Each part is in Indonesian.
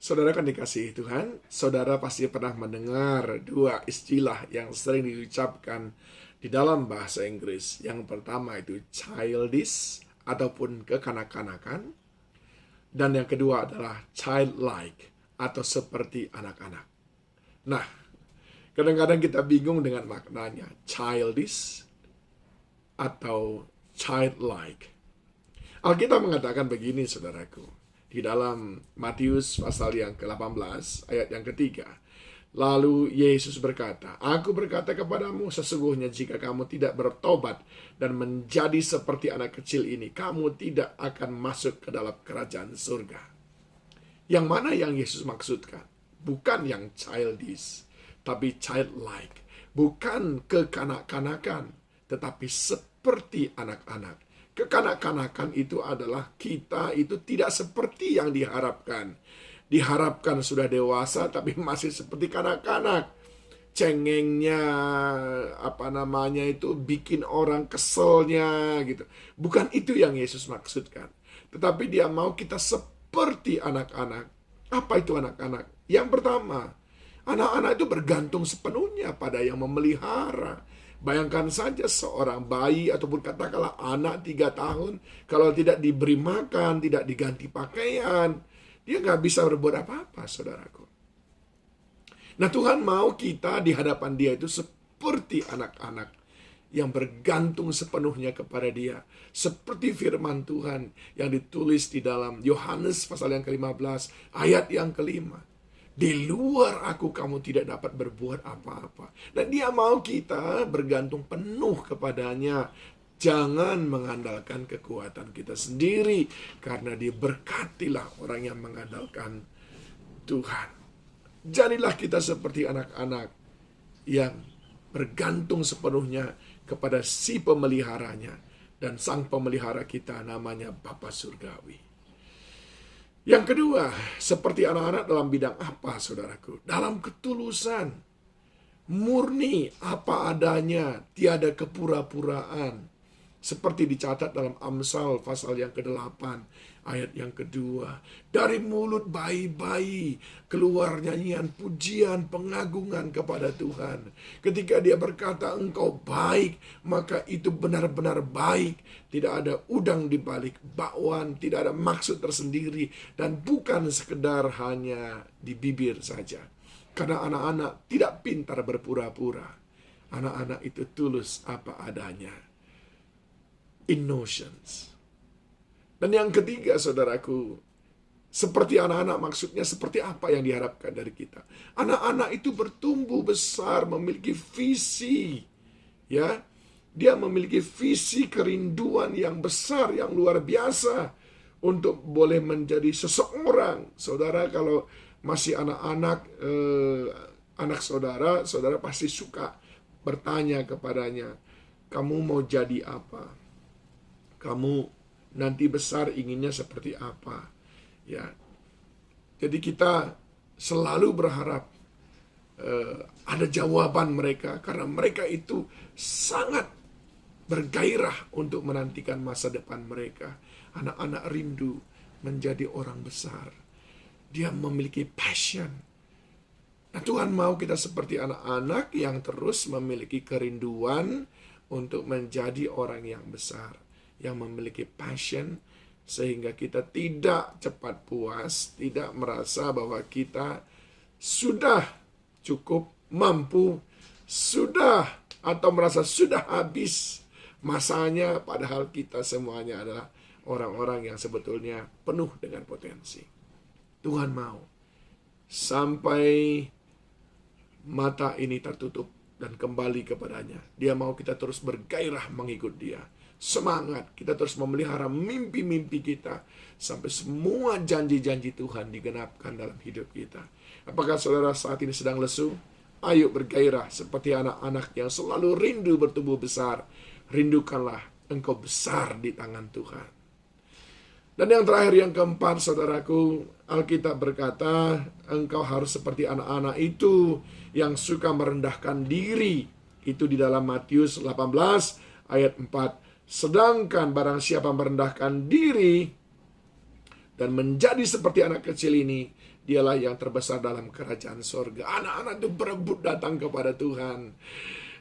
Saudara kan dikasihi Tuhan, saudara pasti pernah mendengar dua istilah yang sering diucapkan di dalam bahasa Inggris. Yang pertama itu childish ataupun kekanak-kanakan. Dan yang kedua adalah childlike atau seperti anak-anak. Nah, kadang-kadang kita bingung dengan maknanya childish atau childlike. Alkitab mengatakan begini, saudaraku. Di dalam Matius pasal yang ke-18 ayat yang ketiga. Lalu Yesus berkata, "Aku berkata kepadamu, sesungguhnya jika kamu tidak bertobat dan menjadi seperti anak kecil ini, kamu tidak akan masuk ke dalam kerajaan surga." Yang mana yang Yesus maksudkan? Bukan yang childish, tapi childlike. Bukan kekanak-kanakan, tetapi seperti anak-anak. Kekanak-kanakan itu adalah kita itu tidak seperti yang diharapkan. Diharapkan sudah dewasa tapi masih seperti kanak-kanak. Cengengnya, itu bikin orang keselnya gitu. Bukan itu yang Yesus maksudkan. Tetapi dia mau kita seperti anak-anak. Apa itu anak-anak? Yang pertama, anak-anak itu bergantung sepenuhnya pada yang memelihara. Bayangkan saja seorang bayi ataupun katakanlah anak 3 tahun, kalau tidak diberi makan, tidak diganti pakaian, dia nggak bisa berbuat apa-apa, saudaraku. Nah, Tuhan mau kita di hadapan dia itu seperti anak-anak yang bergantung sepenuhnya kepada dia. Seperti firman Tuhan yang ditulis di dalam Yohanes pasal yang ke-15, ayat yang ke-5. Di luar aku kamu tidak dapat berbuat apa-apa. Dan dia mau kita bergantung penuh kepadanya. Jangan mengandalkan kekuatan kita sendiri. Karena diberkatilah orang yang mengandalkan Tuhan. Jadilah kita seperti anak-anak yang bergantung sepenuhnya kepada si pemeliharanya. Dan sang pemelihara kita namanya Bapa Surgawi. Yang kedua, seperti anak-anak dalam bidang apa, saudaraku? Dalam ketulusan, murni apa adanya, tiada kepura-puraan. Seperti dicatat dalam Amsal pasal yang ke-8, ayat yang kedua. Dari mulut bayi-bayi keluar nyanyian pujian, pengagungan kepada Tuhan. Ketika dia berkata, "Engkau baik," maka itu benar-benar baik. Tidak ada udang di balik bakwan, tidak ada maksud tersendiri, dan bukan sekedar hanya di bibir saja. Karena anak-anak tidak pintar berpura-pura. Anak-anak itu tulus apa adanya. Innocence. Dan yang ketiga, saudaraku, seperti anak-anak maksudnya seperti apa yang diharapkan dari kita. Anak-anak itu bertumbuh besar, memiliki visi, ya. Dia memiliki visi kerinduan yang besar, yang luar biasa untuk boleh menjadi seseorang. Saudara kalau masih anak-anak, anak saudara, saudara pasti suka bertanya kepadanya, "Kamu mau jadi apa? Kamu nanti besar inginnya seperti apa?" Ya. Jadi kita selalu berharap ada jawaban mereka, karena mereka itu sangat bergairah untuk menantikan masa depan mereka. Anak-anak rindu menjadi orang besar. Dia memiliki passion. Nah, Tuhan mau kita seperti anak-anak yang terus memiliki kerinduan untuk menjadi orang yang besar, yang memiliki passion, sehingga kita tidak cepat puas, tidak merasa bahwa kita sudah cukup mampu, sudah atau merasa sudah habis masanya, padahal kita semuanya adalah orang-orang yang sebetulnya penuh dengan potensi. Tuhan mau sampai mata ini tertutup dan kembali kepadanya. Dia mau kita terus bergairah mengikut dia. Semangat, kita terus memelihara mimpi-mimpi kita sampai semua janji-janji Tuhan digenapkan dalam hidup kita. Apakah saudara saat ini sedang lesu? Ayo bergairah seperti anak-anak yang selalu rindu bertumbuh besar. Rindukanlah engkau besar di tangan Tuhan. Dan yang terakhir, yang keempat, saudaraku, Alkitab berkata, engkau harus seperti anak-anak itu yang suka merendahkan diri. Itu di dalam Matius 18 ayat 4. Sedangkan barang siapa merendahkan diri, dan menjadi seperti anak kecil ini, dialah yang terbesar dalam kerajaan sorga. Anak-anak itu berebut datang kepada Tuhan.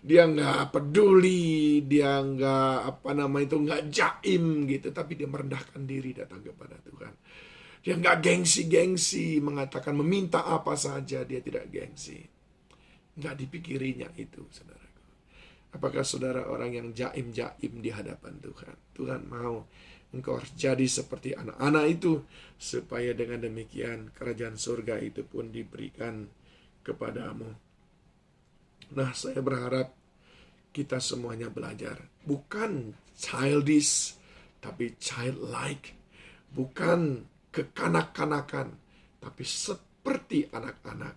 Dia nggak peduli, dia nggak jaim gitu, tapi dia merendahkan diri datang kepada Tuhan. Dia nggak gengsi-gengsi, mengatakan meminta apa saja, dia tidak gengsi. Nggak dipikirinya itu, saudaraku. Apakah saudara orang yang jaim-jaim di hadapan Tuhan? Tuhan mau engkau harus jadi seperti anak-anak itu, supaya dengan demikian kerajaan surga itu pun diberikan kepadamu. Nah, saya berharap kita semuanya belajar. Bukan childish, tapi childlike. Bukan kekanak-kanakan, tapi seperti anak-anak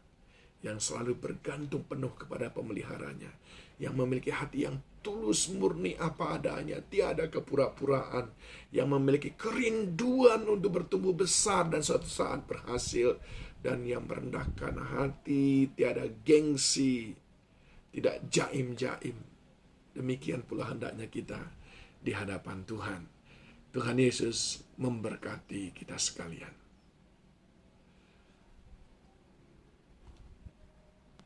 yang selalu bergantung penuh kepada pemeliharanya, yang memiliki hati yang tulus murni apa adanya, tiada kepura-puraan, yang memiliki kerinduan untuk bertumbuh besar dan suatu saat berhasil, dan yang merendahkan hati, tiada gengsi, tidak jaim-jaim. Demikian pula hendaknya kita di hadapan Tuhan. Tuhan Yesus memberkati kita sekalian.